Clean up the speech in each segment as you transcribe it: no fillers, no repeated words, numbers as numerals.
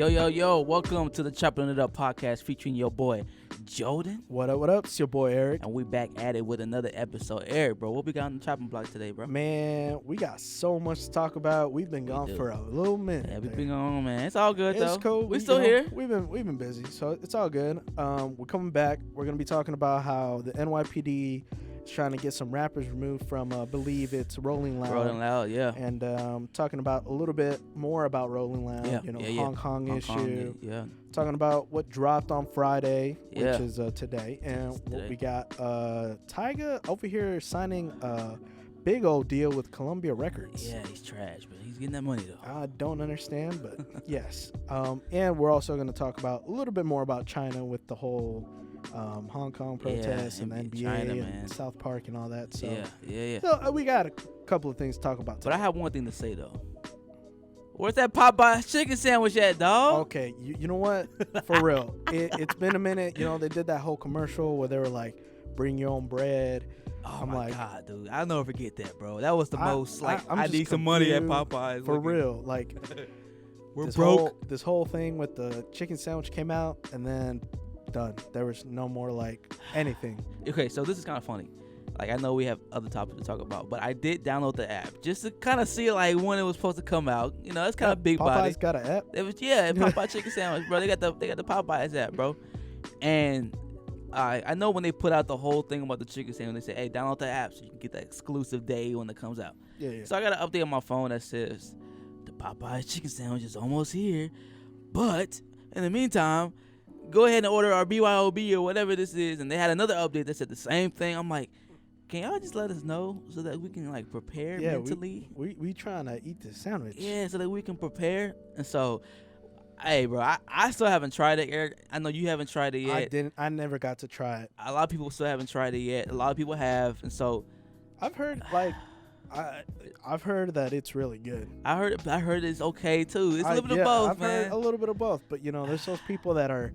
Yo, welcome to the Choppin It Up podcast featuring your boy, Jordan. What up? It's your boy, Eric. And we back at it with another episode. Eric, bro, what we got on the chopping block today, bro? Man, we got so much to talk about. We've been gone for a little minute. Yeah, we've been gone, man. It's all good, though. It's cool. We're still here. We've been busy, so it's all good. We're coming back. We're going to be talking about how the NYPD is trying to get some rappers removed from, I believe it's Rolling Loud. Rolling Loud, yeah. And talking about a little bit more about Rolling Loud, Hong Kong issue. Yeah. Talking about what dropped on Friday, which Yeah. is today. And Today. what we got, Tyga over here signing a big old deal with Columbia Records. Yeah, he's trash, but he's getting that money, though. I don't understand, but yes. And we're also going to talk about a little bit more about China with the whole Hong Kong protests and the NBA China, and man. South Park and all that. So, Yeah. So we got a couple of things to talk about today. But I have one thing to say, though. Where's that Popeyes chicken sandwich at, dog? Okay, you know what? For real. It's been a minute. You know, they did that whole commercial where they were like, bring your own bread. Oh, I'm my like, God, dude. I'll never forget that, bro. That was the most, I'm I just need some money at confused. Popeyes. For looking. real. Like, We're this broke. This whole thing with the chicken sandwich came out and then done. There was no more like anything. Okay, so this is kind of funny. Like, I know we have other topics to talk about, but I did download the app just to kind of see like when it was supposed to come out. You know, it's kind of big Popeyes body. got an app. It was Popeye chicken sandwich, bro. They got the Popeyes app, bro. And I know when they put out the whole thing about the chicken sandwich, they say, hey, download the app so you can get that exclusive day when it comes out. Yeah. So I got an update on my phone that says the Popeyes chicken sandwich is almost here, but in the meantime, go ahead and order our BYOB or whatever this is. And they had another update that said the same thing. I'm like, can y'all just let us know so that we can like prepare mentally? We trying to eat this sandwich. Yeah, so that we can prepare. And so, hey, bro, I still haven't tried it, Eric. I know you haven't tried it yet. I never got to try it. A lot of people still haven't tried it yet. A lot of people have, and so I've heard like I've heard that it's really good. I heard it's okay too. It's a little bit of both, I've man. heard a little bit of both, but you know, there's those people that are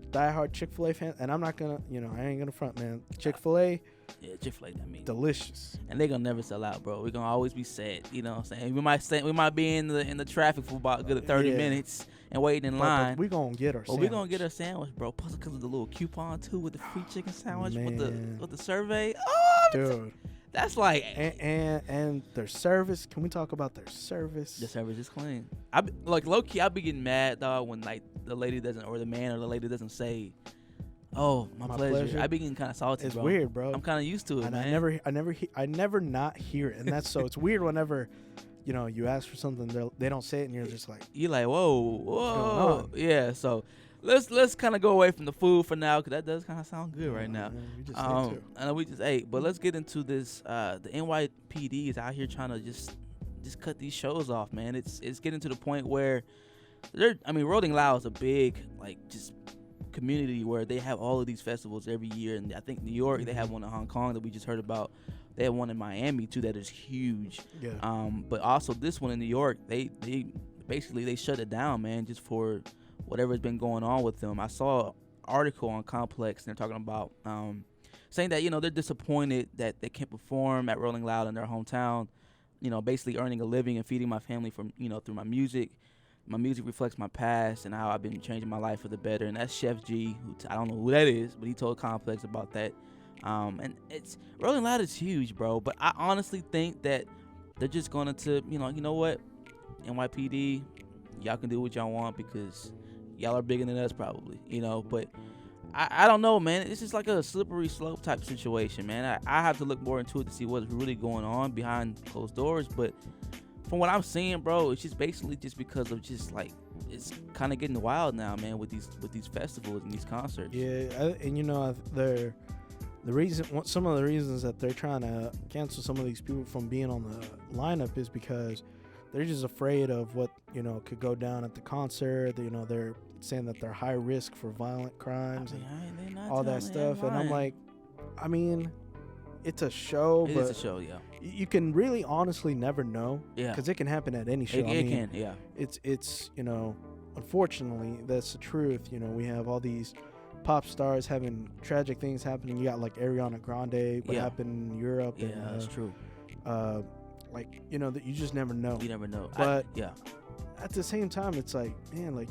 diehard Chick-fil-A fans, and I'm not gonna, I ain't gonna front, man. Chick-fil-A, Yeah, Chick-fil-A, I mean, delicious. and they're gonna never sell out, bro. We're gonna always be set. You know what I'm saying? We might be in the traffic for about a good 30 minutes and waiting in line. But we gonna get our sandwich. We're gonna get a sandwich, bro. Plus, because of the little coupon too with the free chicken sandwich with the survey. Oh, dude. That's like and their service. Can we talk about their service? The service is clean. Like low key, I be getting mad, dog, when like the lady doesn't, or the man or the lady doesn't say, "Oh, my pleasure." I be getting kind of salty. It's bro. weird, bro. I'm kind of used to it, and man. I never not hear it, and that's so it's weird whenever, you ask for something, they don't say it, and you're just like, You're like, whoa, yeah. So let's kind of go away from the food for now, because that does kind of sound good right now. We just I know we just ate, but let's get into this. The NYPD is out here trying to just cut these shows off, man. It's getting to the point where Rolling Loud is a big just community where they have all of these festivals every year, and I think New York they have one in Hong Kong that we just heard about. They have one in Miami too that is huge. Yeah. But also this one in New York, they basically shut it down, man, just for whatever's been going on with them. I saw an article on Complex, and they're talking about saying that they're disappointed that they can't perform at Rolling Loud in their hometown. Basically earning a living and feeding my family from through my music. My music reflects my past and how I've been changing my life for the better. And that's Chef G, who I don't know who that is, but he told Complex about that. And it's Rolling Loud is huge, bro. But I honestly think that they're just going to, you know what, NYPD, y'all can do what y'all want because y'all are bigger than us probably, But I don't know, man. It's just like a slippery slope type situation, man. I have to look more into it to see what's really going on behind closed doors. But from what I'm seeing, bro, it's just basically just because of just like it's kind of getting wild now, man, with these festivals and these concerts. Yeah, the reason, some of the reasons that they're trying to cancel some of these people from being on the lineup is because they're just afraid of what could go down at the concert. They're saying that they're high risk for violent crimes and all that stuff. And I'm like, it's a show, but it's a show, yeah. You can really honestly never know, yeah, because it can happen at any show. It can, yeah. It's unfortunately that's the truth. We have all these pop stars having tragic things happening. You got like Ariana Grande, what happened in Europe. Yeah, and, that's true. That you just never know. You never know. But yeah. At the same time, it's like, man, like,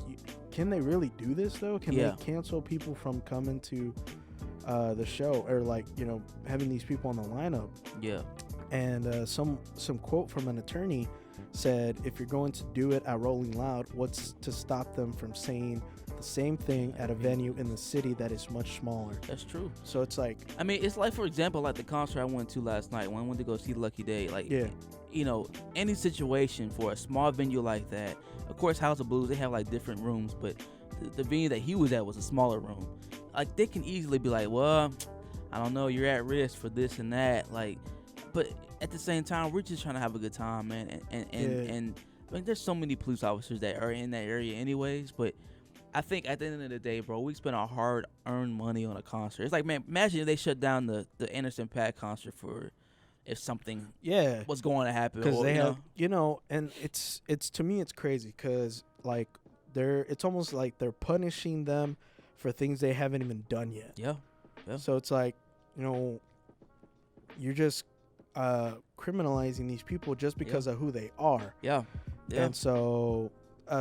can they really do this though? Can Yeah. they cancel people from coming to the show, or like, you know, having these people on the lineup? Yeah. And some quote from an attorney said, if you're going to do it at Rolling Loud, what's to stop them from saying the same thing at a venue in the city that is much smaller? That's true. So it's like, I mean, it's like, for example, like the concert I went to last night when I went to go see Lucky Day. Like, yeah, you know, any situation for a small venue like that. Of course, House of Blues, they have like different rooms, but the venue that he was at was a smaller room. Like, they can easily be like, well, I don't know, you're at risk for this and that. Like, but at the same time, we're just trying to have a good time, man. And I mean, there's so many police officers that are in that area anyways, but I think at the end of the day, bro, we spent our hard-earned money on a concert. It's like, man, imagine if they shut down the Anderson .Paak concert for if something was going to happen. Because they have, you know, and it's to me it's crazy because like it's almost like they're punishing them for things they haven't even done yet. Yeah. So it's like, you know, you're just criminalizing these people just because of who they are. Yeah. And so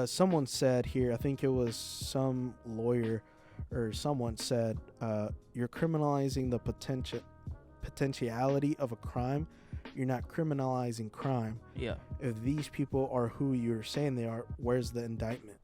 someone said here, I think it was some lawyer or someone said, you're criminalizing the potentiality of a crime. You're not criminalizing crime. Yeah. If these people are who you're saying they are, where's the indictment?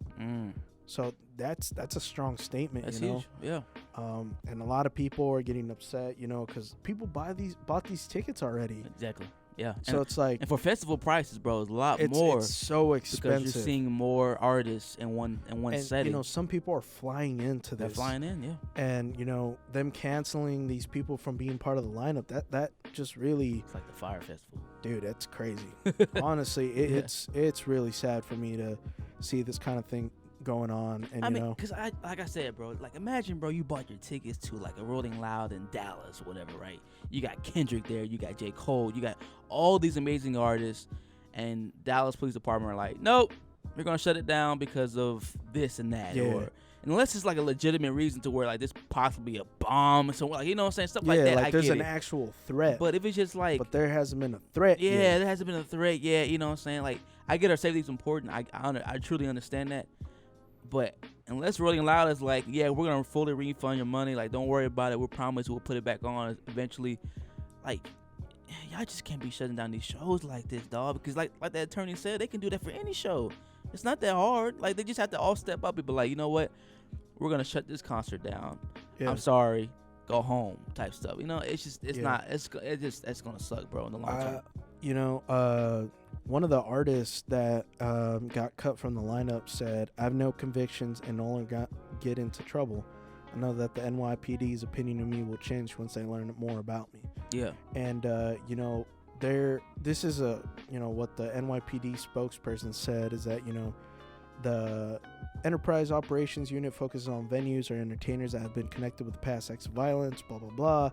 So that's a strong statement. That's you know? huge. Yeah. And a lot of people are getting upset, you know, because people bought these tickets already. Exactly. Yeah. So it's like, and for festival prices, bro, it's a lot more. It's so expensive because you're seeing more artists in one setting. You know, some people are flying into this. They're flying in, yeah. And you know, them canceling these people from being part of the lineup, that just really, it's like the Fire Festival, dude. That's crazy. Honestly, it's really sad for me to see this kind of thing going on. And I you mean, know, because like I said, bro, like imagine, bro, you bought your tickets to like a Rolling Loud in Dallas or whatever, right? You got Kendrick there, you got J. Cole, you got all these amazing artists, and Dallas Police Department are like, nope, we're gonna shut it down because of this and that, or unless it's like a legitimate reason to where like this possibly a bomb, so like, you know what I'm saying, stuff like that. Like I there's get an it. actual threat. But if it's just like, but there hasn't been a threat. Yeah, there hasn't been a threat yet. You know what I'm saying? Like, I get our safety's important. I truly understand that. But unless Rolling Loud is like, yeah, we're gonna fully refund your money, like don't worry about it, we promise we'll put it back on eventually. Like, y'all just can't be shutting down these shows like this, dog. Because like that attorney said, they can do that for any show. It's not that hard. Like, they just have to all step up and be like, you know what, we're gonna shut this concert down. I'm sorry, go home, type stuff. You know, it's not. It's gonna suck, bro, in the long term. You know, one of the artists that got cut from the lineup said, I have no convictions and no longer get into trouble. I know that the NYPD's opinion of me will change once they learn more about me. Yeah. And, you know, this is what the NYPD spokesperson said is that, you know, the Enterprise Operations Unit focuses on venues or entertainers that have been connected with past acts of violence, blah, blah, blah.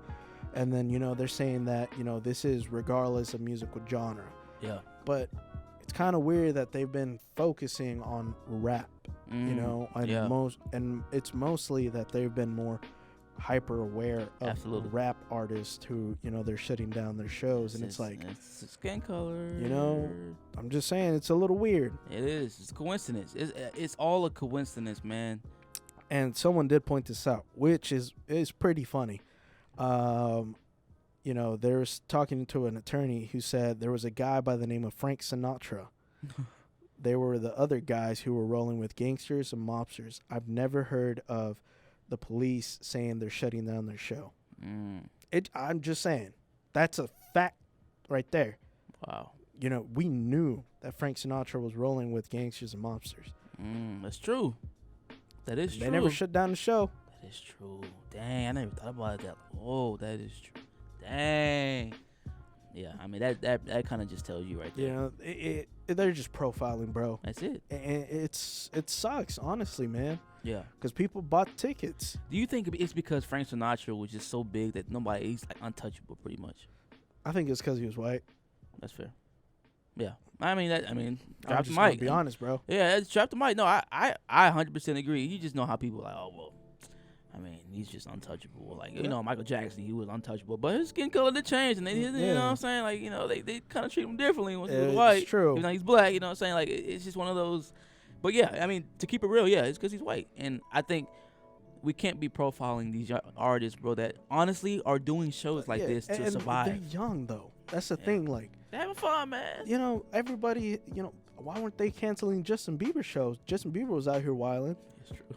And then, you know, they're saying that, you know, this is regardless of musical genre. Yeah. But it's kind of weird that they've been focusing on rap, you know, and it's mostly that they've been more hyper aware of rap artists who, you know, they're shutting down their shows. And it's like, it's skin color. You know, I'm just saying it's a little weird. It is. It's a coincidence. It's all a coincidence, man. And someone did point this out, which is pretty funny. You know, there's talking to an attorney who said there was a guy by the name of Frank Sinatra. They were the other guys who were rolling with gangsters and mobsters. I've never heard of the police saying they're shutting down their show. I'm just saying, that's a fact right there. Wow. You know, we knew that Frank Sinatra was rolling with gangsters and mobsters. That's true. That is true. They never shut down the show. That is true. Dang, I never thought about that. Oh, that is true. Dang. Yeah, I mean, that kind of just tells you right there. You know, they're just profiling, bro. That's it. And it sucks, honestly, man. Yeah. Because people bought tickets. Do you think it's because Frank Sinatra was just so big that he's like untouchable pretty much? I think it's because he was white. That's fair. Yeah. I mean, drop the mic. Gonna be honest, bro. Yeah, drop the mic. No, I 100% agree. You just know how people are like, oh, well, I mean, he's just untouchable. Like, you know, Michael Jackson, he was untouchable, but his skin color did change, and they, you know what I'm saying? Like, you know, they kind of treat him differently when he was white. It's true. Even though he's black, you know what I'm saying? Like, it's just one of those But yeah, I mean, to keep it real, yeah, it's because he's white, and I think we can't be profiling these artists, bro, that honestly are doing shows like this to survive. They're young though. That's the thing. Like, they're having fun, man. You know, everybody. You know, why weren't they canceling Justin Bieber shows? Justin Bieber was out here wilding,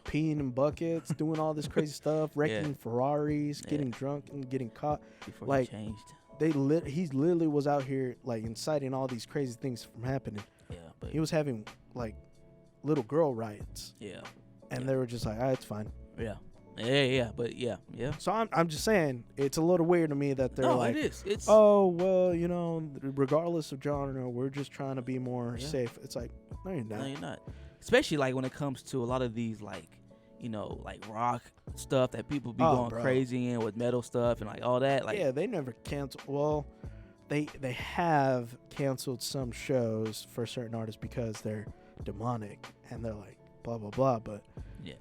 peeing in buckets, doing all this crazy stuff, wrecking Ferraris, getting drunk and getting caught. Before like, he changed. He literally was out here like inciting all these crazy things from happening. Yeah, but he was having like little girl riots. Yeah, and they were just like, it's fine. Yeah. But yeah. So I'm just saying, it's a little weird to me that they're like, it is. It's well, you know, regardless of genre, we're just trying to be more safe. It's like, no, you're not. No, you're not. Especially like when it comes to a lot of these like, you know, like rock stuff that people be going crazy in with metal stuff and like all that. Like, they never cancel. Well, they have canceled some shows for certain artists because they're demonic and they're like blah blah blah. But yeah.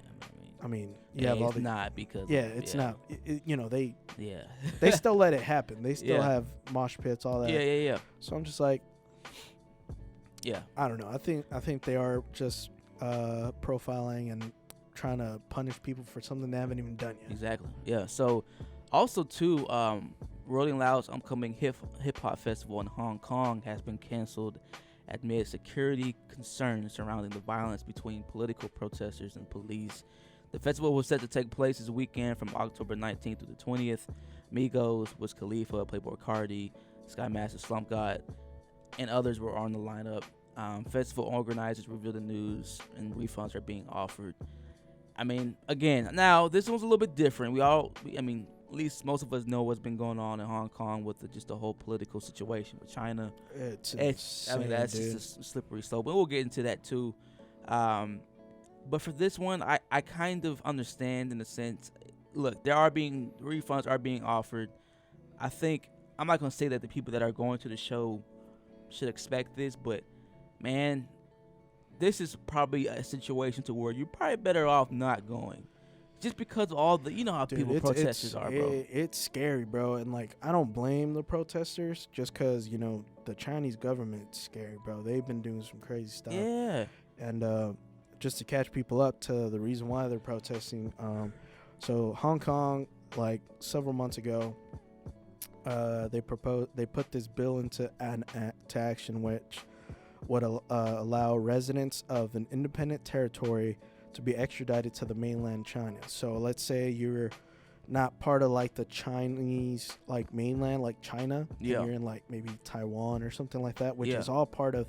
I mean, you have all it's not because it's not. You know, they they still let it happen. They still have mosh pits, all that. Yeah. So I'm just like, I don't know. I think they are just profiling and trying to punish people for something they haven't even done yet. Exactly. Yeah. So also too, Rolling Loud's upcoming hip hop festival in Hong Kong has been canceled amid security concerns surrounding the violence between political protesters and police. The festival was set to take place this weekend from October 19th through the 20th. Migos, Wiz Khalifa, Playboi Carti, Sky Master, Slump God, and others were on the lineup. Festival organizers revealed the news, and refunds are being offered. I mean, again, now this one's a little bit different. At least most of us know what's been going on in Hong Kong with just the whole political situation with China. It's insane, that's dude. just a slippery slope, but we'll get into that too. But for this one, I kind of understand in a sense. Look, refunds are being offered. I think I'm not gonna say that the people that are going to the show should expect this, but man, this is probably a situation to where you're probably better off not going, just because of all the how people protesters are, bro. It's scary, bro, and like I don't blame the protesters just because the Chinese government's scary, bro. They've been doing some crazy stuff. Yeah, and just to catch people up to the reason why they're protesting. So Hong Kong, like several months ago, they put this bill into action, which would allow residents of an independent territory to be extradited to the mainland China. So let's say you're not part of like the Chinese like mainland, like China. Yeah. And you're in like maybe Taiwan or something like that, which is all part of,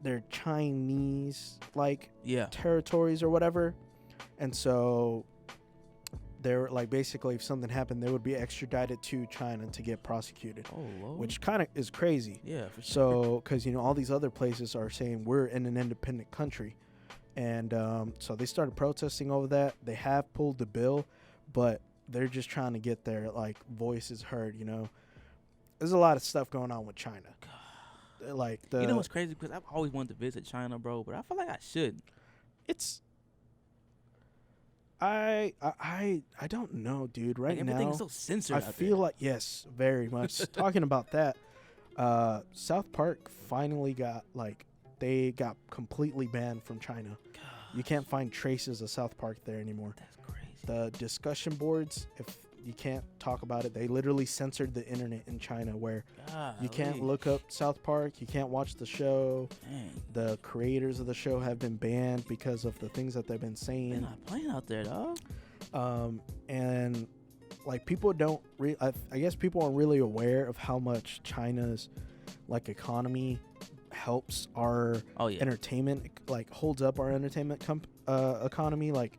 their Chinese like territories or whatever. And so they're like, basically if something happened, they would be extradited to China to get prosecuted. Oh, Lord. Which kind of is crazy. Yeah, for sure. So because all these other places are saying we're in an independent country, and so they started protesting over that. They have pulled the bill, but they're just trying to get their like voices heard. There's a lot of stuff going on with China. Like what's crazy, because I've always wanted to visit China, bro, but I feel like I should. It's I don't know, dude. Right now everything's so censored. I feel like yes, very much. Talking about that, South Park finally got they got completely banned from China. Gosh. You can't find traces of South Park there anymore. That's crazy. The discussion boards, if you can't talk about it, they literally censored the internet in China, where you can't look up South Park, you can't watch the show. Dang. The creators of the show have been banned because of the things that they've been saying. They're not playing out there, dog. And like people don't I guess people aren't really aware of how much China's like economy helps our entertainment, like holds up our entertainment economy. Like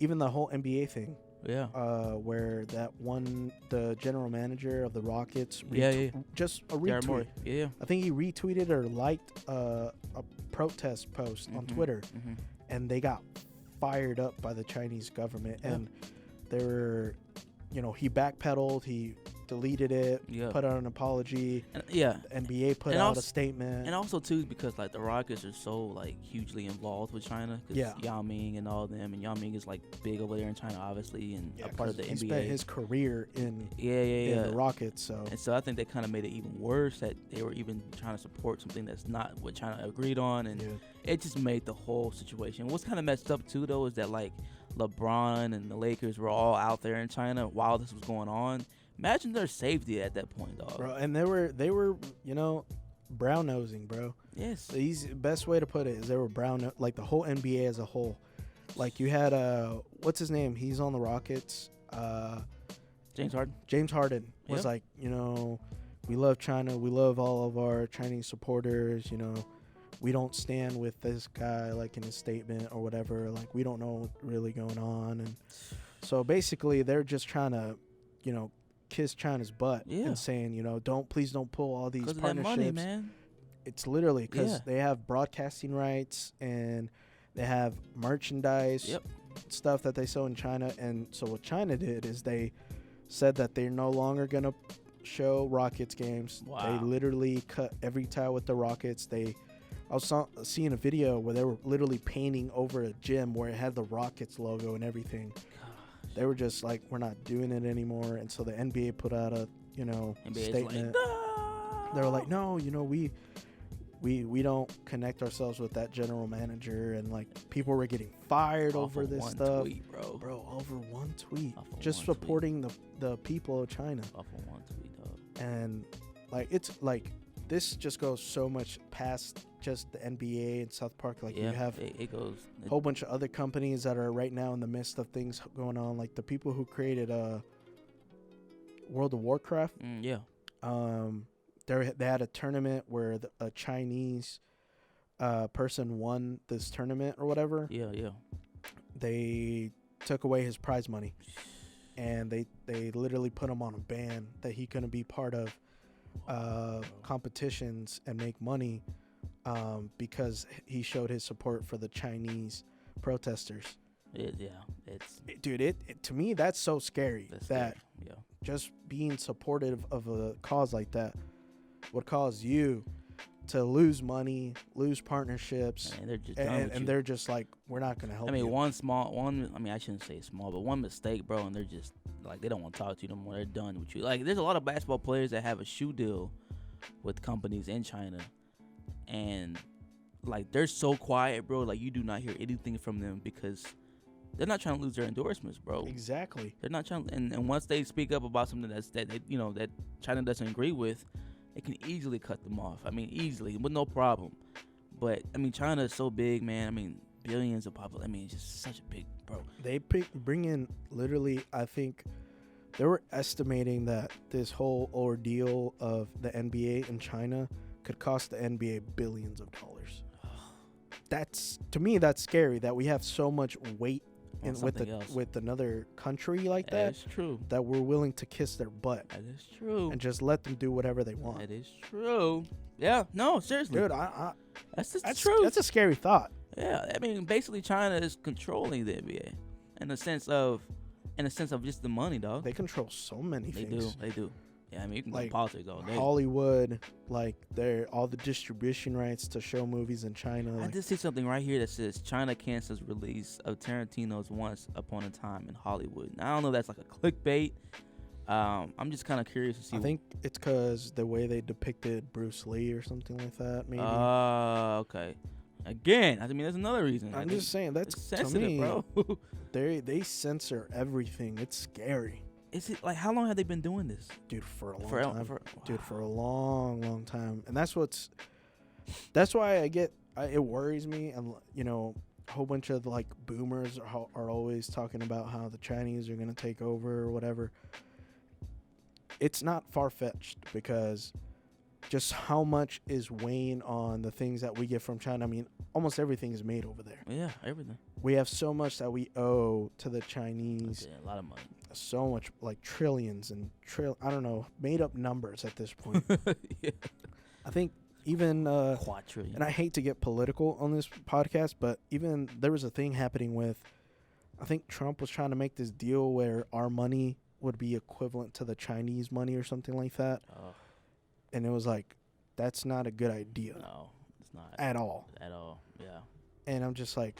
even the whole NBA thing. Yeah. Where the general manager of the Rockets just a retweet. Yeah. I think he retweeted or liked a protest post on Twitter, and they got fired up by the Chinese government, and they were, he backpedaled. He deleted it, Yeah. put out an apology. And, yeah. The NBA put And out also- a statement. And also too because like the Rockets are so like hugely involved with China because Yeah. Yao Ming and all them, and Yao Ming is like big over there in China obviously, and Yeah, a part of the 'cause he NBA. spent his career in yeah. the Rockets, so And so I think they kind of made it even worse that they were even trying to support something that's not what China agreed on, and yeah. it just made the whole situation. What's kind of messed up too though is that like LeBron and the Lakers were all out there in China while this was going on. Imagine their safety at that point, dog. Bro, and they were brown nosing, bro. Yes. The best way to put it is they were like the whole NBA as a whole. Like you had what's his name? He's on the Rockets. James Harden. James Harden was Yep. like, we love China. We love all of our Chinese supporters. We don't stand with this guy, like in his statement or whatever. Like we don't know what's really going on, and so basically they're just trying to, kiss China's butt and saying, please don't pull all these Because of that partnerships. money, man. It's literally because Yeah. they have broadcasting rights and they have merchandise Yep. stuff that they sell in China. And so what China did is they said that they're no longer going to show Rockets games. Wow. They literally cut every tie with the Rockets. I was seeing a video where they were literally painting over a gym where it had the Rockets logo and everything. They were just like, we're not doing it anymore. And so the NBA put out a, NBA's statement. like, They were like, no, we don't connect ourselves with that general manager, and like people were getting fired off over of this one stuff. tweet, bro. Over one tweet, Off of just one tweet. supporting the people of China. Off of one tweet, dog. And like it's like this just goes so much past just the NBA and South Park. Like Yeah, you have it goes. a whole bunch of other companies that are right now in the midst of things going on, like the people who created World of Warcraft. Yeah. They had a tournament where a Chinese person won this tournament or whatever. Yeah. They took away his prize money, and they literally put him on a ban that he couldn't be part of competitions and make money because he showed his support for the Chinese protesters. It's Dude, it to me that's so scary that's that scary. Yeah. just being supportive of a cause like that would cause you to lose money, lose partnerships, And they're just done with you. and they're just like, we're not gonna help I mean, you. I shouldn't say small, but one mistake, bro, and they're just like they don't want to talk to you no more. They're done with you. Like, there's a lot of basketball players that have a shoe deal with companies in China, and like they're so quiet, bro. Like you do not hear anything from them because they're not trying to lose their endorsements, bro. Exactly. They're not trying, and once they speak up about something that China doesn't agree with, it can easily cut them off. I mean, easily with no problem. But I mean, China is so big, man. I mean, billions of population. I mean, it's just such a big, bro. They bring in literally, I think they were estimating that this whole ordeal of the NBA in China could cost the NBA billions of dollars. To me, that's scary that we have so much weight with another country like that. That is true. That we're willing to kiss their butt That is true. and just let them do whatever they want. That is true. Yeah. No, seriously. Dude, That's just the that's truth. that's a scary thought. Yeah. I mean, basically, China is controlling the NBA in the sense of just the money, dog. They control so many things. They do. Yeah. I mean, you can Like, go politics all day. Hollywood, like all the distribution rights to show movies in China. I Like, did see something right here that says China cancels release of Tarantino's Once Upon a Time in Hollywood. Now, I don't know if that's like a clickbait. I'm just kind of curious to see. I think it's because the way they depicted Bruce Lee or something like that. Maybe. Okay. Again, I mean, that's another reason. I'm just saying that's it's to sensitive, me, bro. They censor everything. It's scary, Is it like how long have they been doing this? dude. For a long For- time, for- dude. For a long time, and that's why it worries me, and a whole bunch of like boomers are always talking about how the Chinese are gonna take over or whatever. It's not far-fetched because just how much is weighing on the things that we get from China. I mean, almost everything is made over there. Yeah, everything. We have so much that we owe to the Chinese. Okay, a lot of money. So much, like trillions and I don't know, made up numbers at this point. Yeah. I think even Quadrillion. and I hate to get political on this podcast, but even there was a thing happening with, I think Trump was trying to make this deal where our money would be equivalent to the Chinese money or something like that. And it was like, that's not a good idea. No, it's not. At all. At all, yeah. And I'm just like,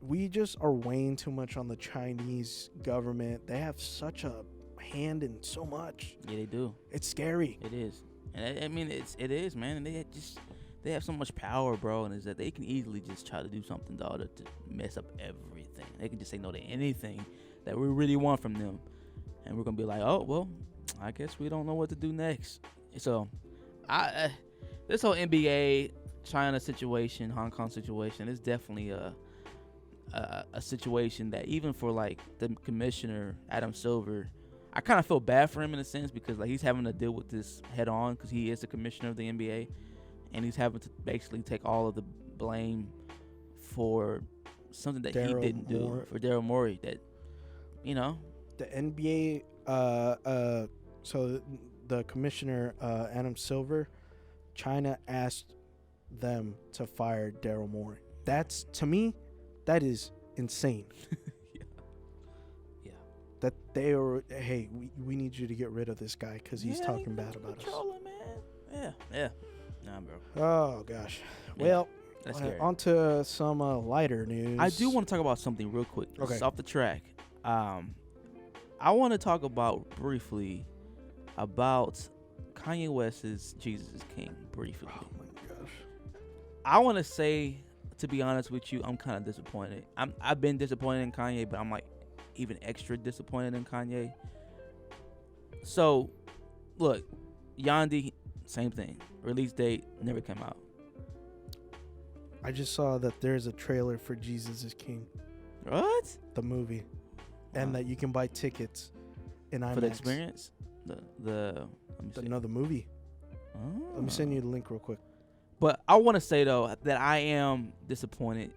we just are weighing too much on the Chinese government. They have such a hand in so much. Yeah, they do. It's scary. It is. And I mean, it is, man. And they have so much power, bro. And is that they can easily just try to do something, dog, to mess up everything. They can just say no to anything that we really want from them. And we're going to be like, oh, well, I guess we don't know what to do next. So, this whole NBA, China situation, Hong Kong situation is definitely a situation that even for, like, the commissioner, Adam Silver, I kind of feel bad for him in a sense because, like, he's having to deal with this head on because he is the commissioner of the NBA. And he's having to basically take all of the blame for something that he didn't do for Daryl Morey. That, you know, the NBA. So the commissioner, Adam Silver, China asked them to fire Daryl Morey. That's, to me, that is insane. Yeah. That they are. Hey, we need you to get rid of this guy because he's talking bad about us. Man. Yeah. Nah, bro. Oh gosh. Yeah, Well, on to some lighter news. I do want to talk about something real quick. Okay. It's off the track. I want to talk briefly about Kanye West's Jesus is King. Briefly. Oh my gosh. I want to say, to be honest with you, I'm kind of disappointed. I've been disappointed in Kanye, but I'm like even extra disappointed in Kanye. So, look, Yandhi, same thing. Release date never came out. I just saw that there's a trailer for Jesus is King. What? The movie. And that you can buy tickets in IMAX. For the experience? The movie. Oh. Let me send you the link real quick. But I want to say, though, that I am disappointed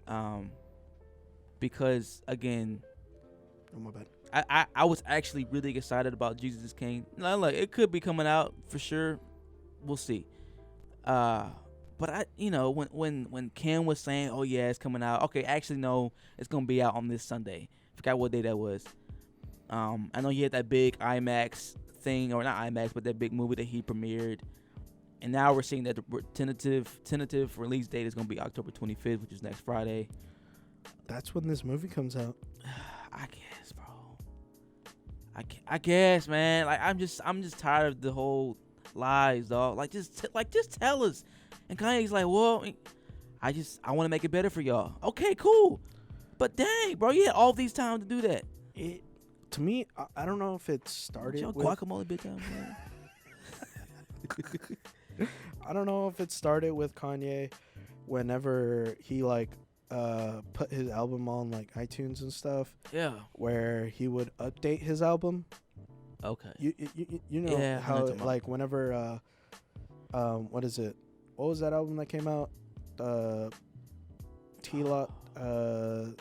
because, again... Oh, my bad. I was actually really excited about Jesus is King. Now, look, it could be coming out for sure. We'll see. But when Ken was saying, "Oh yeah, it's coming out," okay, actually no, it's gonna be out on this Sunday. Forgot what day that was. I know he had that big IMAX thing, or not IMAX, but that big movie that he premiered. And now we're seeing that the tentative release date is gonna be October 25th, which is next Friday. That's when this movie comes out. I guess, bro. I guess, man. Like I'm just tired of the whole lies, dog. Like just tell us. And Kanye's like, well, I want to make it better for y'all. Okay, cool. But dang, bro, you had all these time to do that. To me, I don't know if it started with guacamole big time, man. I don't know if it started with Kanye whenever he put his album on like iTunes and stuff. Yeah. Where he would update his album. Okay. You know how like whenever what is it? What was that album that came out? T-Lot. The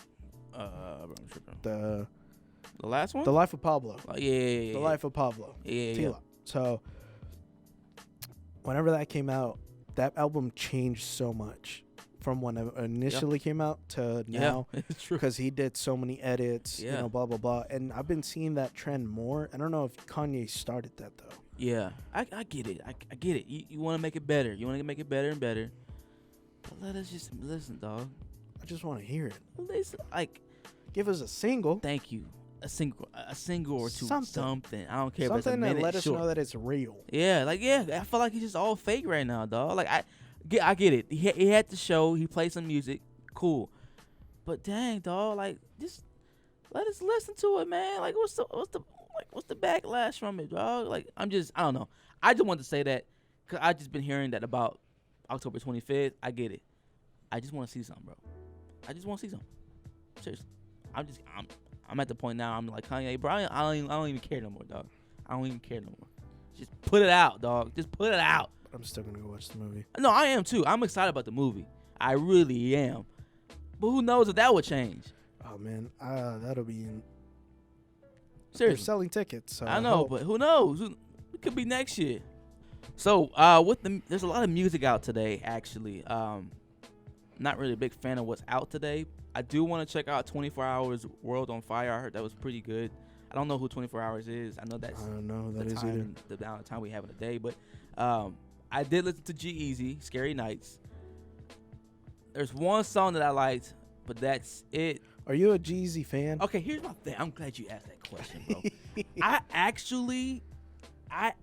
last one? The Life of Pablo. Oh, yeah. The Life of Pablo. Yeah. T-Lot. So whenever that came out, that album changed so much from when it initially came out to now. Yeah, it's true. Because he did so many edits, blah, blah, blah. And I've been seeing that trend more. I don't know if Kanye started that, though. Yeah, I get it. I get it. You want to make it better. You want to make it better and better. But let us just listen, dog. I just want to hear it. Listen, give us a single. Thank you. A single or two. Something. I don't care. Something if it's a minute, that let us know that it's real. Yeah, I feel like he's just all fake right now, dog. Like I get it. He had the show. He played some music. Cool. But dang, dog. Like just let us listen to it, man. Like what's the backlash from it, dog? Like I don't know. I just wanted to say that because I just been hearing that about October 25th. I get it. I just want to see something, bro. I just want to see something. Seriously. I'm at the point now. I'm like Kanye, bro. I don't even care no more, dog. I don't even care no more. Just put it out, dog. Just put it out. I'm still gonna go watch the movie. No, I am too. I'm excited about the movie. I really am. But who knows if that would change? Oh man, that'll be. Seriously, they're selling tickets. So I know, but who knows? It could be next year. So, there's a lot of music out today. Actually, not really a big fan of what's out today. I do want to check out 24 Hours World on Fire. I heard that was pretty good. I don't know who 24 Hours is. I know that's I don't know who the that is either. time, the amount of time we have in a day. But I did listen to G-Eazy, Scary Nights. There's one song that I liked, but that's it. Are you a Jeezy fan? Okay, here's my thing. I'm glad you asked that question, bro. I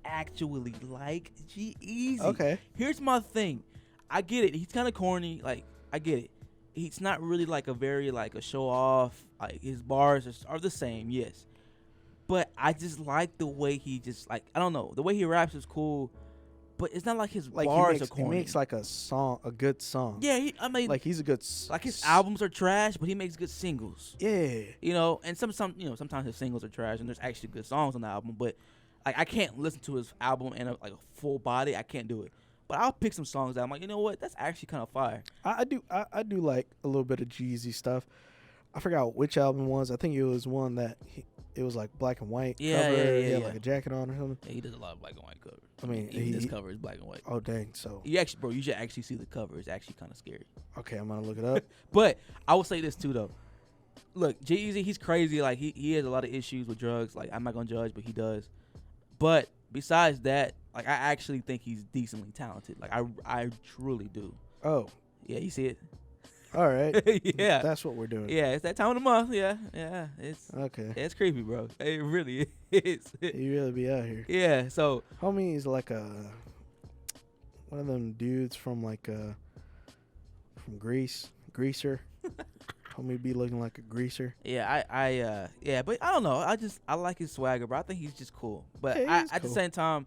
actually like G-Eazy. Okay. Here's my thing. I get it. He's kind of corny. Like, I get it. He's not really like a very like a show off. Like his bars are the same, yes. But I just like the way he just like, I don't know, the way he raps is cool. But it's not like his bars are corny. He makes like a good song. Yeah, I mean, like he's a good. Like his albums are trash, but he makes good singles. Yeah. And sometimes his singles are trash, and there's actually good songs on the album. But like I can't listen to his album in a full body. I can't do it. But I'll pick some songs that I'm like, you know what, that's actually kind of fire. I do like a little bit of Jeezy stuff. I forgot which album it was. I think it was one that it was like black and white cover. He had like a jacket on or something. Yeah, he does a lot of black and white covers. I mean, even this cover is black and white. Oh dang! So you should actually see the cover. It's actually kind of scary. Okay, I'm gonna look it up. But I will say this too, though. Look, G-Eazy, he's crazy. Like he has a lot of issues with drugs. Like I'm not gonna judge, but he does. But besides that, like I actually think he's decently talented. Like I truly do. Oh. Yeah, you see it? All right. Yeah. That's what we're doing. Yeah, it's that time of the month. Yeah. It's okay. Yeah, it's creepy, bro. It really is. You really be out here. Yeah. So homie is like one of them dudes from from Greece, greaser. Homie be looking like a greaser. Yeah, yeah, but I don't know. I like his swagger, bro. I think he's just cool. But yeah, at the same time,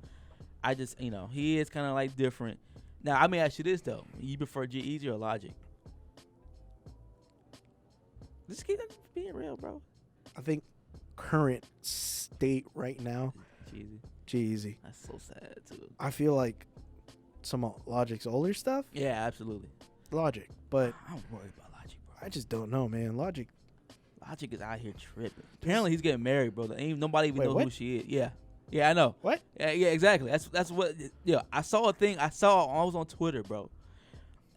I just he is kind of like different. Now, I may ask you this though: you prefer G-Eazy or Logic? Just keep being real, bro. I think current state right now, G-Eazy. That's so sad too. I feel like some of Logic's older stuff. Yeah, absolutely. Logic, but I'm worried about Logic, bro. I just don't know, man. Logic is out here tripping. Apparently, he's getting married, bro. Nobody even knows who she is. Yeah, I know. What? Yeah, exactly. That's what. Yeah, I saw a thing. I was on Twitter, bro,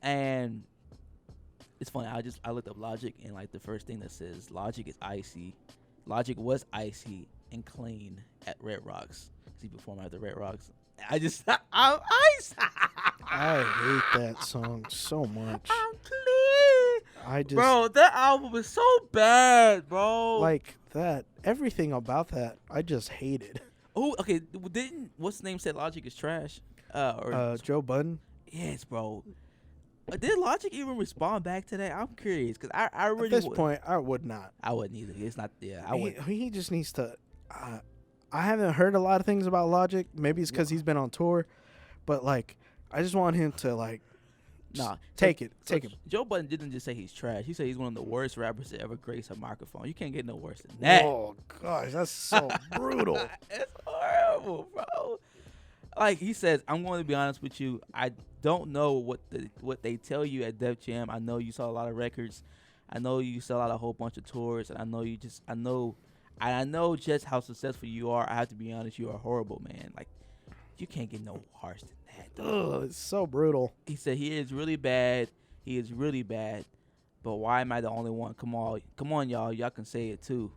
and it's funny. I looked up Logic, and like the first thing that says Logic is icy. Logic was icy and clean at Red Rocks. He performed at the Red Rocks. I'm ice. I hate that song so much. I'm clean. Bro, that album is so bad, bro. Like that, everything about that, I just hated. Oh, okay. What's the name said Logic is trash? Joe Budden. Yes, bro. Did Logic even respond back to that? I'm curious because I really. At this point, I would not. I wouldn't either. It's not. Yeah, I would. He just needs to. I haven't heard a lot of things about Logic. Maybe it's because he's been on tour, but like, I just want him to like. Take it. Joe Budden didn't just say he's trash. He said he's one of the worst rappers to ever grace a microphone. You can't get no worse than that. Oh gosh, that's so brutal. It's horrible, bro. Like he says, I'm going to be honest with you. I don't know what they tell you at Def Jam. I know you saw a lot of records. I know you sell out a whole bunch of tours, and I know just how successful you are. I have to be honest, you are horrible, man. Like you can't get no worse than that. Ugh, it's so brutal. He said he is really bad. He is really bad. But why am I the only one? Come on, y'all. Y'all can say it too.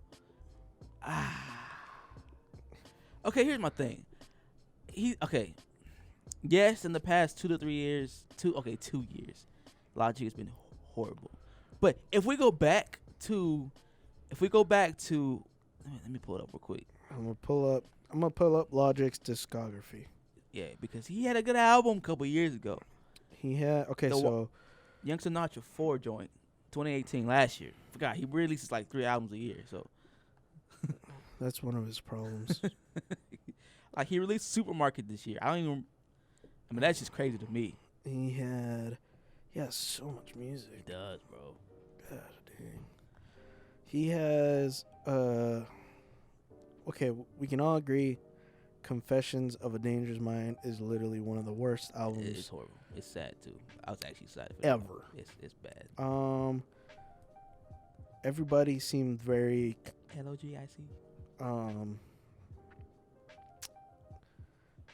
Okay, here's my thing. Yes, in the past 2 to 3 years, 2 years, Logic has been horrible. But if we go back to, let me pull it up real quick. I'm gonna pull up Logic's discography. Yeah, because he had a good album a couple years ago. He had Young Sinatra 4 joint, 2018 last year. Forgot he releases like 3 albums a year, so that's one of his problems. Like he released Supermarket this year. I mean that's just crazy to me. He has so much music. He does, bro. God dang. He has okay, we can all agree Confessions of a Dangerous Mind is literally one of the worst albums. It's horrible. It's sad too. I was actually sad for ever. It's bad. Everybody seemed very LOGIC.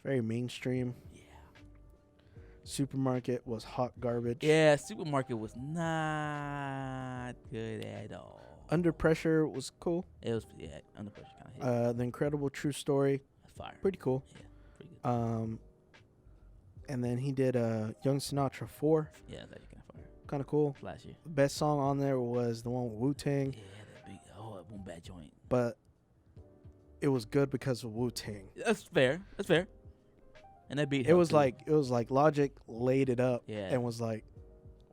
Very mainstream. Yeah. Supermarket was hot garbage. Yeah, Supermarket was not good at all. Under Pressure was cool. It was Under Pressure kind of hit. The Incredible True Story, Fire. pretty cool. Yeah, pretty good. And then he did Young Sinatra 4, Yeah, that kind of fire. kind of cool. Last year. The best song on there was the one with WuTang, Yeah, that big boom bad joint. but it was good because of WuTang. That's fair. And that beat. It was too. like Logic laid it up, Yeah. and was like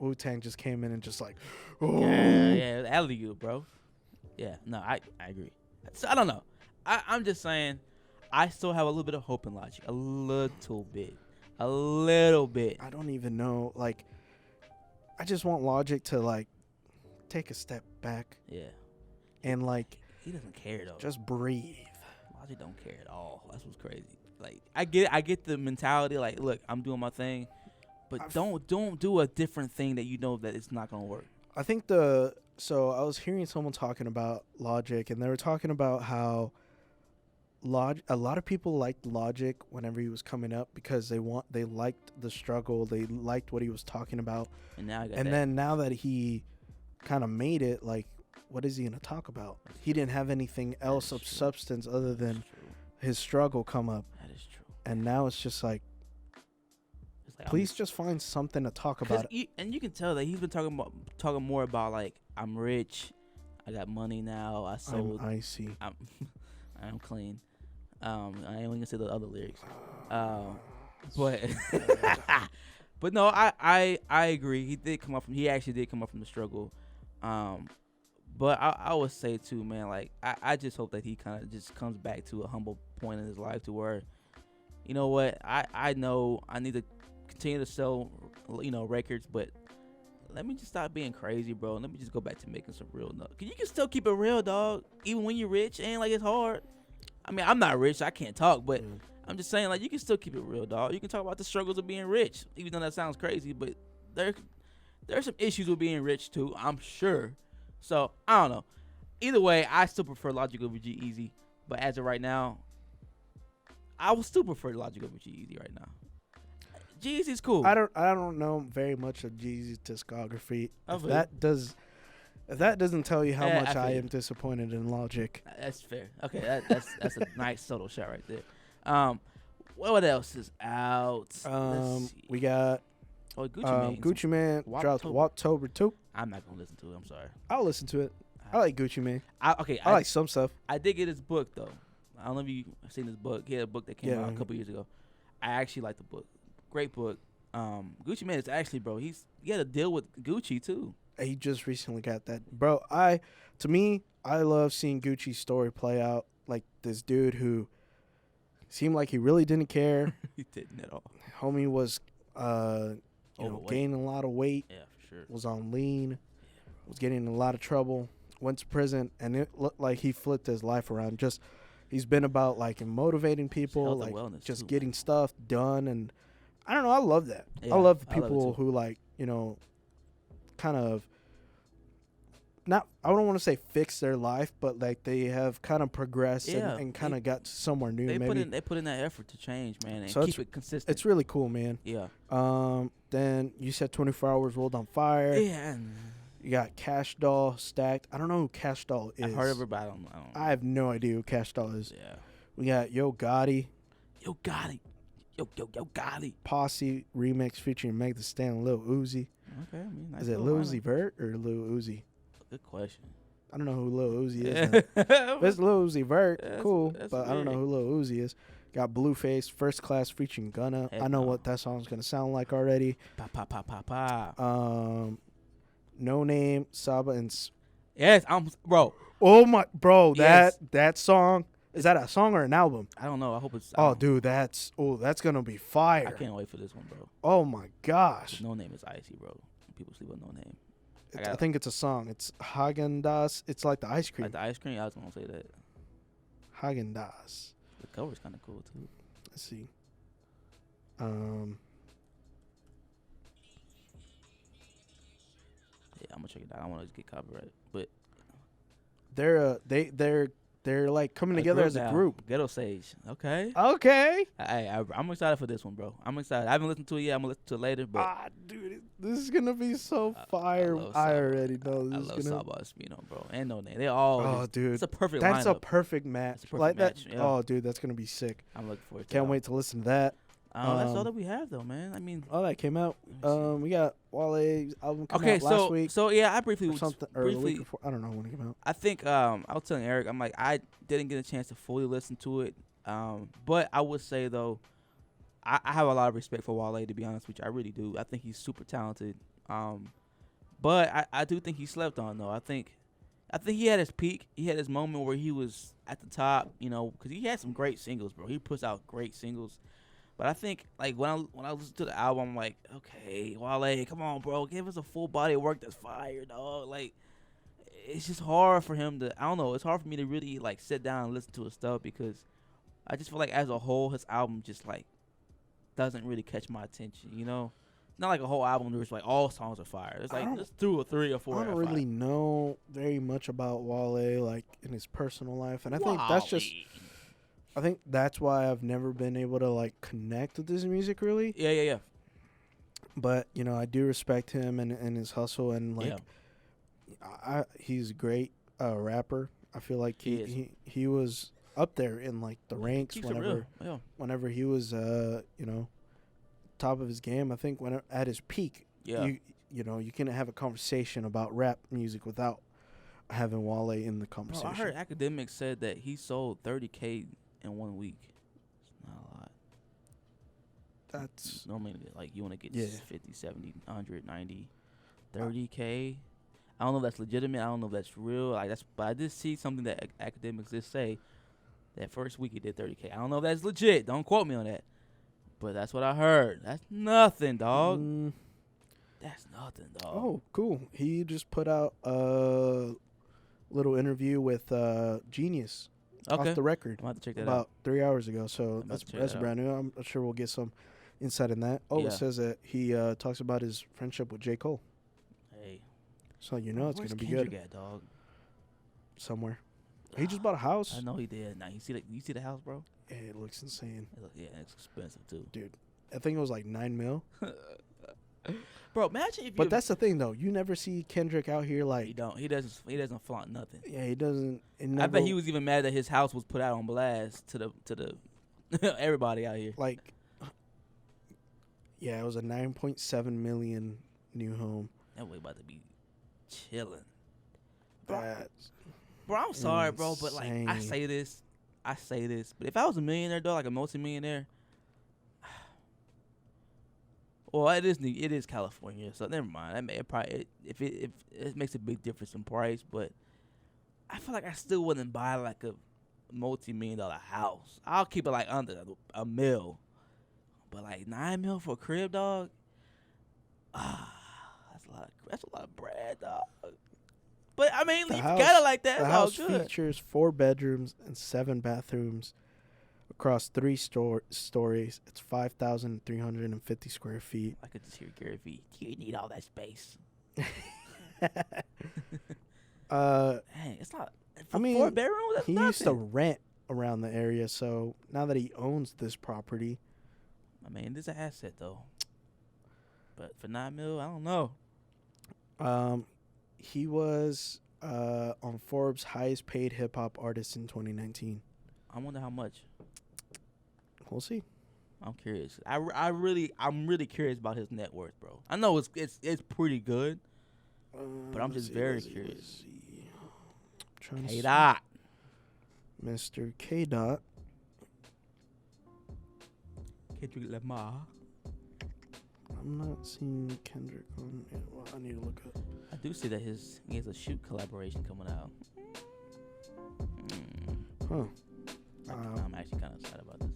WuTang just came in and just like, Yeah, alley-oop, bro. Yeah, no, I agree. So I don't know. I'm just saying, I still have a little bit of hope in Logic, a little bit. I don't even know. Like, I just want Logic to like take a step back Yeah, and like he doesn't care though. just breathe. Logic don't care at all. That's what's crazy. Like I get the mentality. Like, look, I'm doing my thing, but don't do a different thing that you know that it's not gonna work. I think so I was hearing someone talking about Logic, and they were talking about how a lot of people liked Logic whenever he was coming up because they liked the struggle, they liked what he was talking about. And now then now that he kind of made it, like, what is he gonna talk about? He didn't have anything else of substance other than his struggle come up. That is true. And now it's just like, please just find something to talk about. And you can tell that he's been talking more about like, I'm rich, I got money now, I sold, I'm icy, I'm clean. I ain't even gonna say the other lyrics. But but no, I agree. He actually did come up from the struggle. But I would say too, man, like I just hope that he kind of just comes back to a humble point in his life to where, you know what, I know I need to continue to sell, records, but let me just stop being crazy, bro. Let me just go back to making some real nuts. Cause you can still keep it real, dog, even when you're rich. Ain't like it's hard. I mean, I'm not rich, I can't talk, but I'm just saying, like, you can still keep it real, dog. You can talk about the struggles of being rich, even though that sounds crazy, but there's some issues with being rich too, I'm sure. So I don't know. Either way, I still prefer Logic over G-Eazy, but as of right now, I would still prefer Logic over G-Eazy right now. G-Eazy's cool. I don't know very much of G-Eazy's discography. If that doesn't tell you how much I am disappointed in Logic. That's fair. Okay, that's a nice subtle shot right there. What else is out? We got Gucci Mane. Gucci Mane dropped Waptober 2. I'm not gonna listen to it. I'm sorry. I'll listen to it. I like Gucci Mane. I like some stuff. I did get his book though. I don't know if you've seen his book. He had a book that came out a couple years ago. I actually like the book. Great book. Gucci Mane is actually, bro. He had a deal with Gucci too. He just recently got that, bro. To me, I love seeing Gucci's story play out. Like this dude who seemed like he really didn't care. He didn't at all. Homie was, gaining a lot of weight. Yeah, for sure. Was on lean. Was getting in a lot of trouble. Went to prison, and it looked like he flipped his life around. He's been about like motivating people, like just too, getting stuff done, and I don't know. I love that. Yeah, I love the people who like kind of not. I don't want to say fix their life, but like they have kind of progressed and kind of got somewhere new. They put in that effort to change, man, and keep it consistent. It's really cool, man. Yeah. Then you said 24 Hours World on Fire. Yeah. You got Cash Doll Stacked. I don't know who Cash Doll is. I've heard of her, but I don't know. I have no idea who Cash Doll is. Yeah. We got Yo Gotti. Yo Gotti. Posse remix featuring Meg Thee Stallion and Lil Uzi. Okay, nice. Is it Lil Uzi Vert or Lil Uzi? Good question. I don't know who Lil Uzi is. If it's Lil Uzi Vert, cool. But weird. I don't know who Lil Uzi is. Got Blueface, First Class featuring Gunna. I know what that song's gonna sound like already. No Name, Saba, and yes, bro. Oh my, bro, yes. that song, is that a song or an album? I don't know. I hope it's. Dude, that's gonna be fire. I can't wait for this one, bro. Oh my gosh. No Name is icy, bro. People sleep with No Name. I think it's a song. It's Haagen Dazs. It's like the ice cream. Like the ice cream. I was gonna say that. Haagen Dazs. The cover's kind of cool too. Let's see. Yeah, I'm gonna check it out. I don't want to get copyrighted, but they're they're like coming together as a group. Ghetto Sage. Okay. Okay. I'm excited for this one, bro. I'm excited. I haven't listened to it yet. I'm gonna listen to it later. But dude, this is gonna be so fire. I already know this I is love Saba Espino, bro. And No Name. They all. Oh, dude, it's a perfect. That's lineup. a perfect match. Match. Yeah. Oh, dude, that's gonna be sick. I'm looking forward to. Can't wait to listen to that. That's all that we have, though, man. I mean, all that came out. We got Wale's album coming out last week. So yeah, I briefly or the week before. I don't know when it came out. I think I was telling Eric, I'm like, I didn't get a chance to fully listen to it. But I would say though, I have a lot of respect for Wale, to be honest with you. I really do. I think he's super talented. But I do think he slept on though. I think he had his peak. He had his moment where he was at the top, you know, because he had some great singles, bro. He puts out great singles. But I think, like, when I listen to the album, I'm like, okay, Wale, come on, bro. Give us a full body of work that's fire, dog. Like, it's just hard for him to, I don't know, it's hard for me to really, like, sit down and listen to his stuff because I just feel like as a whole, his album just, like, doesn't really catch my attention, you know? Not like a whole album where it's like all songs are fire. It's like just 2 or 3 or 4. I don't really know very much about Wale, like, in his personal life. And I think that's just... I think that's why I've never been able to, like, connect with his music, really. Yeah. But, you know, I do respect him and his hustle. And, like, he's a great rapper. I feel like he was up there in, like, the ranks whenever he was, you know, top of his game. I think when at his peak, you know, you can't have a conversation about rap music without having Wale in the conversation. Bro, I heard Academics said that he sold 30K in 1 week. It's not a lot. That's normally like you want to get 50, 70, 100, 90, 30K. I don't know if that's legitimate. I don't know if that's real. But I did see something that Academics did say that first week he did 30K. I don't know if that's legit. Don't quote me on that. But that's what I heard. That's nothing, dog. That's nothing, dog. Oh, cool. He just put out a little interview with Genius. Okay. Off the record. I'm about to check that about out. 3 hours ago. So that's brand new. I'm sure we'll get some insight in that. It says that he talks about his friendship with J. Cole. Hey. So you know it's going to be Kendrick good. At, dog? Somewhere. He just bought a house. I know he did. Now you see the house, bro? Yeah, it looks insane. It's expensive too. Dude, I think it was like $9 million. Bro, imagine if. But that's the thing, though. You never see Kendrick out here like. He don't. He doesn't flaunt nothing. Yeah, he doesn't. I bet he was even mad that his house was put out on blast to the everybody out here. Like. Yeah, it was a $9.7 million new home. That way about to be chilling. Bro, I'm sorry, bro, but like I say this, but if I was a millionaire though, like a multi-millionaire. Well, it is California, so never mind. I mean, if it makes a big difference in price, but I feel like I still wouldn't buy like a multi-million-dollar house. I'll keep it like under a mil, but like $9 million for a crib, dog. That's a lot of bread, dog. But I mean, you got it like that. The house features 4 bedrooms and 7 bathrooms. Across 3 stories, it's 5,350 square feet. I could just hear Gary Vee. You need all that space. Dang, it's not. I mean, 4 bedrooms. That's nothing. Used to rent around the area, so now that he owns this property, I mean, this is an asset though. But for $9 million, I don't know. He was on Forbes' highest paid hip hop artist in 2019. I wonder how much. We'll see. I'm curious. I'm really curious about his net worth, bro. I know it's pretty good, but I'm just very curious. K. Dot. Mr. K. Dot. Kendrick Lamar. I'm not seeing Kendrick on it. Well, I need to look up. I do see that he has a shoot collaboration coming out. Huh. I'm actually kind of excited about this.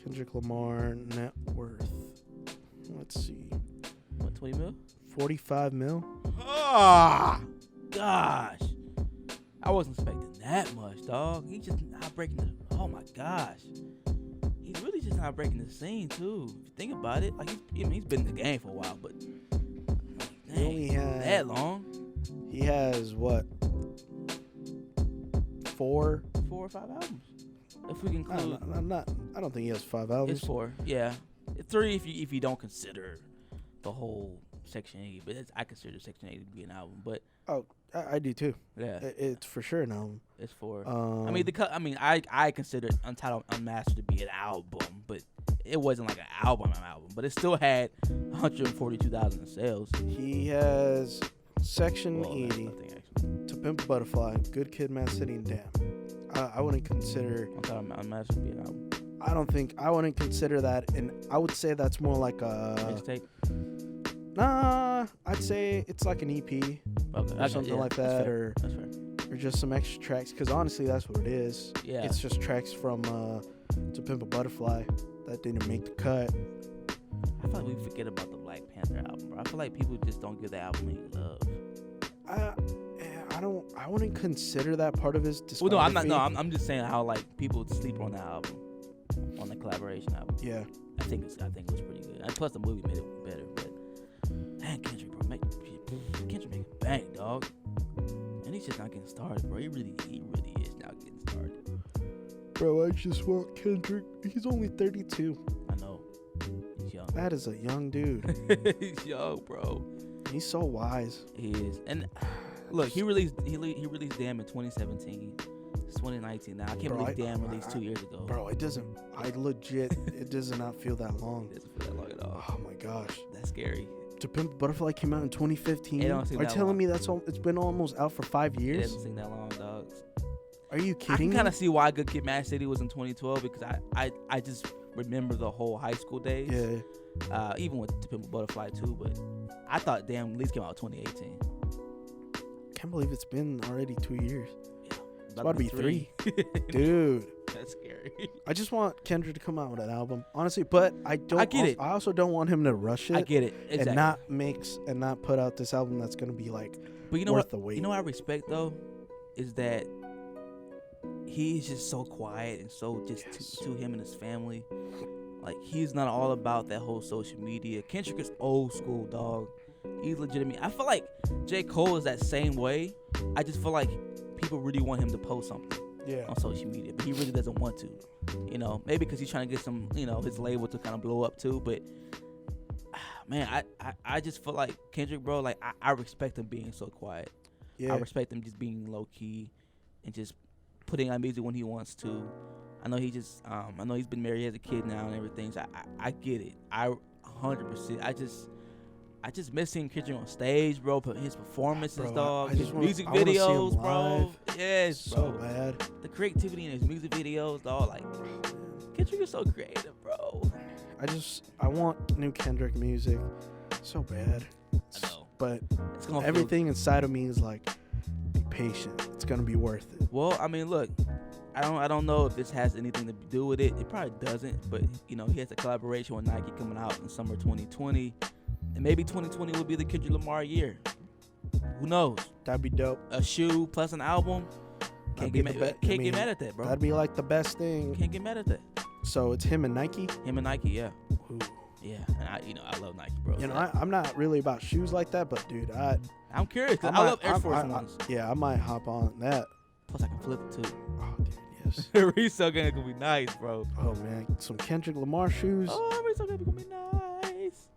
Kendrick Lamar net worth. Let's see. What, 20 mil? 45 mil. Ah, gosh. I wasn't expecting that much, dog. He's just not breaking the. Oh my gosh. He's really just not breaking the scene too. If you think about it, like he's been in the game for a while, but dang, that long. He has what? 4. 4 or 5 albums. If we can include, I don't think he has 5 albums. It's 4. Yeah, 3 if you don't consider the whole Section 80. But I consider Section 80 to be an album. But I do too. yeah, it's for sure an album. It's 4. I consider Untitled Unmastered to be an album, but it wasn't like an album. But it still had 142,000 in sales. He has Section 80, To Pimp a Butterfly, Good Kid, Mad City, and Damn. I wouldn't consider Untitled Unmastered to be an album. I wouldn't consider that, and I would say that's more like a mixtape. Nah, I'd say it's like an EP or something like that, or just some extra tracks. Because honestly, that's what it is. Yeah, it's just tracks from To Pimp a Butterfly that didn't make the cut. I feel like we forget about the Black Panther album, bro. I feel like people just don't give that album any love. I wouldn't consider that part of his discography. Well, no, I'm not. No, I'm just saying how like people sleep on that album, on the collaboration album. Yeah, I think it was pretty good. And plus, the movie made it better. But man, Kendrick, bro, Kendrick make it bang, dog. And he's just not getting started, bro. He really is not getting started. Bro, I just want Kendrick. He's only 32. I know. He's young. That is a young dude. He's young, bro. He's so wise. He is. And look, he released Damn in 2017. It's 2019 now. I can't believe Damn released 2 years ago. Bro, it doesn't. It does not feel that long. It doesn't feel that long at all. Oh my gosh, that's scary. To Pimp a Butterfly came out in 2015. Are you telling me it's been almost out for 5 years? It doesn't seem that long, dog. Are you kidding? I can kind of see why Good Kid, Mad City was in 2012 because I just remember the whole high school days. Yeah. Even with To Pimp a Butterfly too, but I thought Damn at least came out in 2018. Can't believe it's been already 2 years. Yeah, it's about to be 3. Dude, that's scary. I just want Kendrick to come out with an album, honestly. But I get it. I also don't want him to rush it. I get it. Exactly. and not put out this album that's gonna be like. But you know worth the wait. You know what I respect though, is that he's just so quiet and so just to him and his family. Like he's not all about that whole social media. Kendrick is old school, dog. He's legitimate. I feel like J. Cole is that same way. I just feel like people really want him to post something on social media, but he really doesn't want to. You know, maybe because he's trying to get some, his label to kind of blow up too. But man, I just feel like Kendrick, bro. Like I respect him being so quiet. Yeah. I respect him just being low key and just putting out music when he wants to. I know he just I know he's been married, he has a kid now and everything. So I get it. 100%. I just miss seeing Kendrick on stage, bro. His performances, dog. His music videos, bro. Yes, so bro. bad. The creativity in his music videos, dog. Like, Kendrick is so creative, bro. I want new Kendrick music so bad. I know. But everything inside of me is like, be patient. It's going to be worth it. Well, I mean, look. I don't know if this has anything to do with it. It probably doesn't. But, he has a collaboration with Nike coming out in summer 2020. And maybe 2020 will be the Kendrick Lamar year. Who knows? That'd be dope. A shoe plus an album. Can't get mad at that, bro. That'd be like the best thing. Can't get mad at that. So it's him and Nike? Him and Nike, yeah. Ooh. Yeah, and I love Nike, bro. I'm not really about shoes like that, but dude, I'm curious because I love Air Force Ones. I might hop on that. Plus, I can flip it too. Oh, dude, yes. Resale game gonna be nice, bro. Oh man, some Kendrick Lamar shoes. Oh, resale game gonna be nice.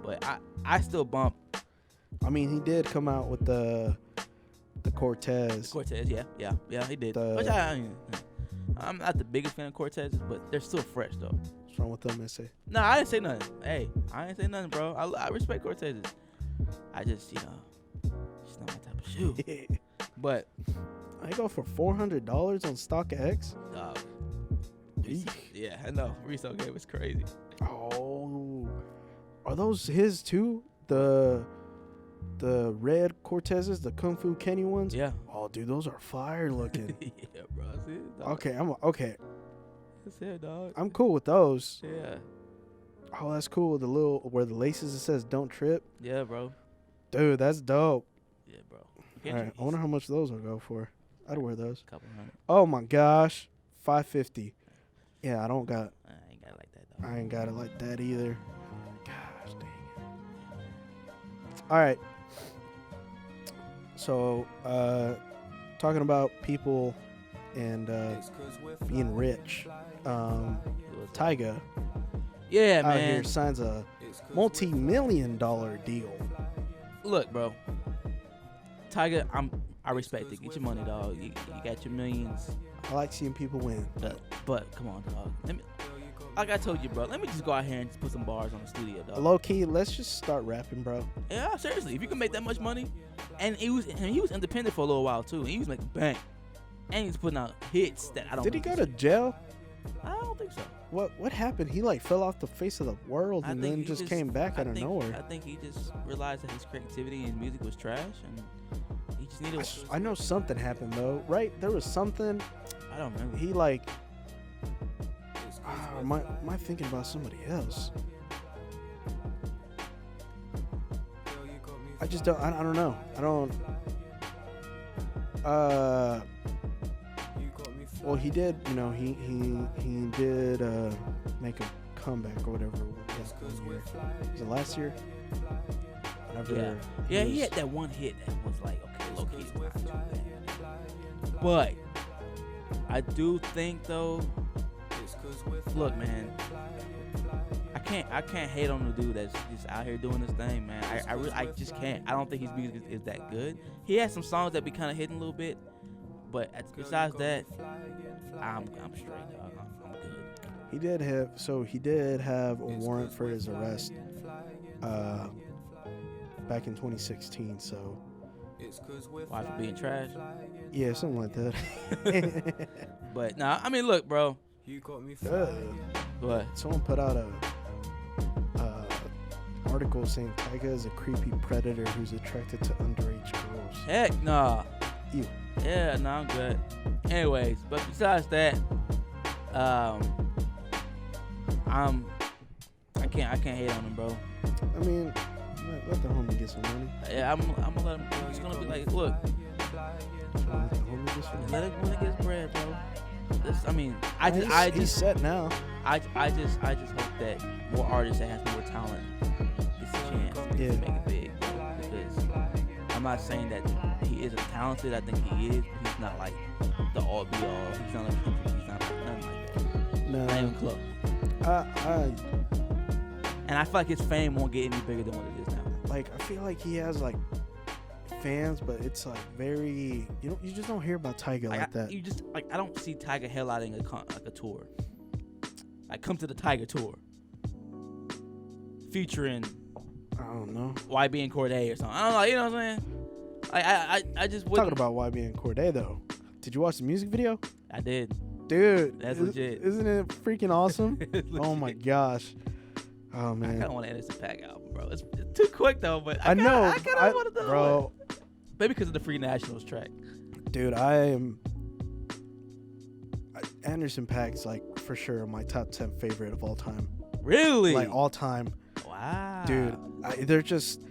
But I still bump. I mean, he did come out with the Cortez. Cortez, yeah, he did. Which I'm not the biggest fan of Cortez's, but they're still fresh though. What's wrong with them, I say? No, I didn't say nothing. Hey, I didn't say nothing, bro. I respect Cortez's. I just, it's not my type of shoe. But I go for $400 on StockX. Yeah, I know. Resale game is crazy. Oh, are those his too? The red Cortezes, the Kung Fu Kenny ones? Yeah. Oh, dude, those are fire looking. Yeah, bro. That's it, dog. Okay. That's it, dog. I'm cool with those. Yeah. Oh, that's cool. The little where the laces it says "Don't trip." Yeah, bro. Dude, that's dope. Yeah, bro. All right, I wonder how much those will go for. I'd wear those. Couple hundred. Oh my gosh, $550. Yeah, I don't got. I ain't got it like that, though. I ain't got it like that either. Gosh dang it. All right. So, talking about people and being rich. Tyga Yeah, out man. here signs a multi-million-dollar deal. Look, bro. Tyga, I respect it. Get your money, dog. You got your millions. I like seeing people win. But come on, dog. Like I told you, bro. Let me just go out here and just put some bars on the studio, dog. Low key, let's just start rapping, bro. Yeah, seriously. If you can make that much money, and he was independent for a little while too. And he was making bank, and he was putting out hits that I don't. Did he go to jail? I don't think so. What happened? He like fell off the face of the world and then just came back out of nowhere. I think he just realized that his creativity and music was trash, and he just needed. I know something happened though, right? There was something. I don't remember. He like. Am I thinking about somebody else? I just don't. I don't know. I don't. Well, he did. You know, he did make a comeback or whatever. Was it last year? Whenever he had that one hit that was like, okay, low key, not too bad. But I do think though. Look, man, I can't hate on the dude that's just out here doing this thing, man. I just can't. I don't think his music is that good. He has some songs that be kind of hitting a little bit, but besides that, I'm straight, dog. I'm good. He did have a warrant for his arrest back in 2016. So why, for being trash? Yeah, something like that. But nah, I mean, look, bro. What? Someone put out a article saying Tyga is a creepy predator who's attracted to underage girls. Heck nah. Ew. Yeah, no, I'm good. Anyways, but besides that, I can't hate on him, bro. I mean, let the homie get some money. Yeah, I'm gonna let him. He's gonna be like, look, Let the homie get some money. let him when he gets bread, bro. He's set now. I just hope that more artists that have more talent gets a chance to make it big, bro. Because I'm not saying that he isn't talented. I think he is, but he's not like the all be all. He's not like Kendrick. He's not like nothing like that. No, Not even close. And I feel like his fame won't get any bigger than what it is now. Like, I feel like he has like fans, but it's like very you just don't hear about Tyga like that. You just like I don't see Tyga headlining a tour. Like come to the Tyga tour, featuring I don't know YB and Cordae or something. I don't know. You know what I'm saying? I just wouldn't. Talking about YB and Cordae though. Did you watch the music video? I did. Dude, That's legit. Isn't it freaking awesome? Oh my gosh. Oh man. I kind of want an Anderson .Paak album, bro. It's too quick though, but I know. I kind of want to do bro. it. Maybe because of the Free Nationals track. Dude, Anderson .Paak's like for sure my top 10 favorite of all time. Really? Like all time. Wow. Dude, they're just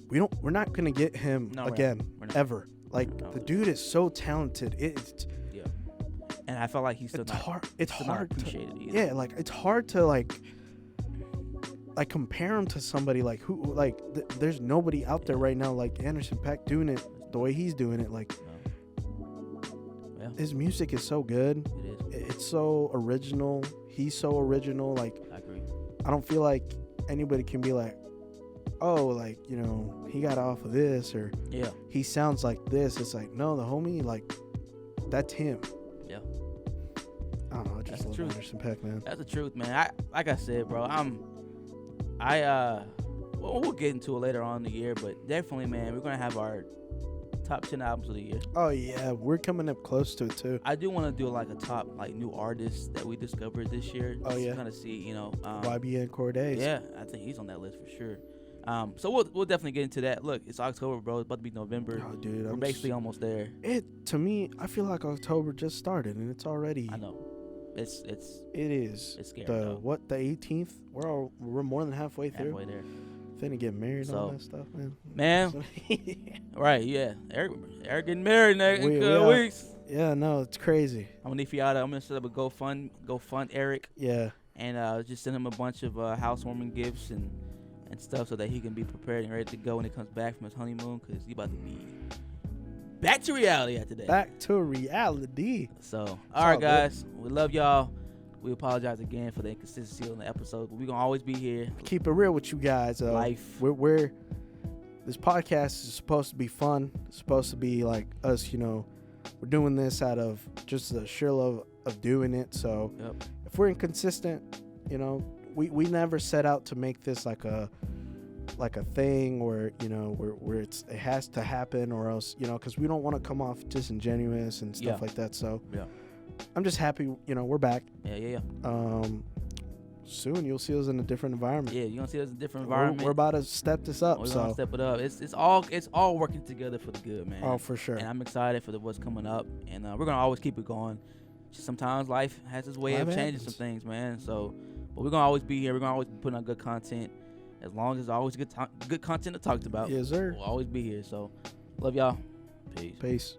we're not gonna get him again ever. Like the dude is so talented. Yeah. And I felt like he's still it's not. Hard. It's hard to to yeah. Like it's hard to like compare him to somebody like who like there's nobody out there right now like Anderson .Paak doing it the way he's doing it. Like his music is so good. It is. It's so original. He's so original. Like I agree. I don't feel like anybody can be like, oh, like, you know, he got off of this or he sounds like this. It's like, no, the homie, like, that's him. Yeah. I don't know. I just love Anderson .Paak, man. That's the truth, man. Like I said, bro, we'll get into it later on in the year, but definitely, man, we're gonna have our top 10 albums of the year. Oh yeah, we're coming up close to it too. I do want to do like a top like new artists that we discovered this year. Oh yeah, kind of see, you know, YB and Cordae. Yeah, I think he's on that list for sure. So we'll definitely get into that. Look, it's October, bro. It's about to be November. Oh, dude, we're basically almost there. To me, I feel like October just started and it's already. I know. It is. It's scary. The 18th? We're more than halfway through. Halfway there. Finna get married and all that stuff, man. Right, yeah. Eric getting married in a couple weeks. Yeah, no, it's crazy. I'm gonna set up a GoFund Eric. Yeah. And just send him a bunch of housewarming gifts and stuff so that he can be prepared and ready to go when he comes back from his honeymoon, because he's about to be back to reality after that. Back to reality. So, all right, guys. We love y'all. We apologize again for the inconsistency on the episode, but we're going to always be here. Keep it real with you guys. Life. We're this podcast is supposed to be fun. It's supposed to be like us, we're doing this out of just the sheer love of doing it. So if we're inconsistent, we never set out to make this like a thing where where it has to happen, or else because we don't want to come off disingenuous and stuff like that. So I'm just happy we're back. Soon you'll see us in a different environment. You're gonna see us in a different environment. We're about to step this up. We're gonna step it up. It's all working together for the good, man. Oh, for sure. And I'm excited for what's coming up, and we're gonna always keep it going. Just sometimes life has its way of changing some things, man. So, but we're gonna always be here. We're gonna always be putting out good content. As long as there's always good content to talk about. Yes, sir. We'll always be here. So, love y'all. Peace.